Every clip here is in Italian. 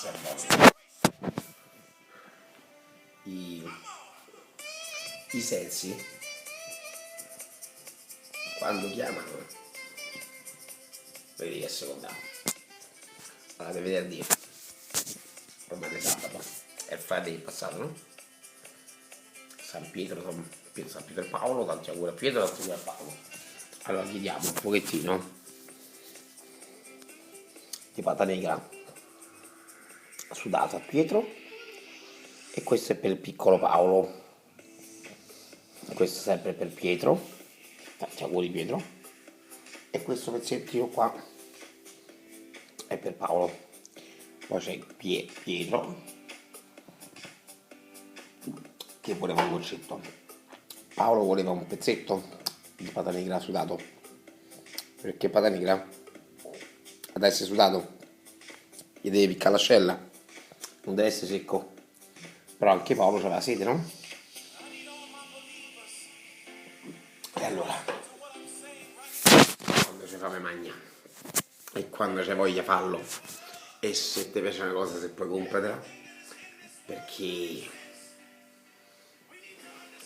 Questo è buono. I sensi, quando chiamano, vedi che seconda. Allora, deve vedere Dio. Ormai è sabato. È il Friday passato, no? San Pietro e Paolo, tanti auguri a Pietro, tanti auguri a Paolo. Allora chiediamo un pochettino di pata negra sudata a Pietro, e questo è per il piccolo Paolo, questo sempre per Pietro, tanti auguri Pietro, e questo pezzettino qua è per Paolo. Poi c'è Pietro che voleva un goccetto, Paolo voleva un pezzetto di pata negra sudato, perché pata negra ad essere sudato gli deve piccare l'ascella, non deve essere secco. Però anche Paolo c'aveva sete, no? E allora, quando c'è fame magna, e quando c'è voglia fallo, e se ti piace una cosa, se puoi compratela, perché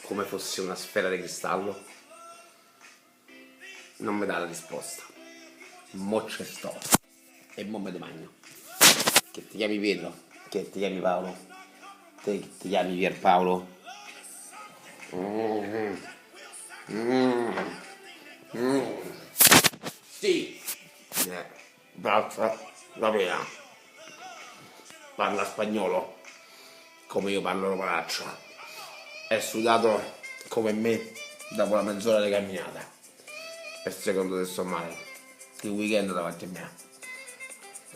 come fosse una sfera di cristallo non mi dà la risposta. Mo c'è sto e mo me ne magno. Che ti chiami Pietro, che ti chiami Paolo, te ti chiami Pierpaolo. Sì, basta la pena. Parla spagnolo come io parlo romanaccio. È sudato come me dopo la mezz'ora di camminata. E secondo te sto male. Il weekend davanti a me.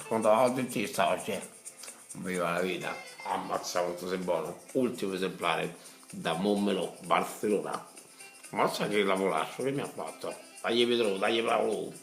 Quando ho dentista oggi, viva la vita. Ammazza quanto sei buono. Ultimo esemplare da Mommelo, Barcellona. Ammazza che lavoraccio che mi ha fatto. Tagli Pietro, tagli Paolo.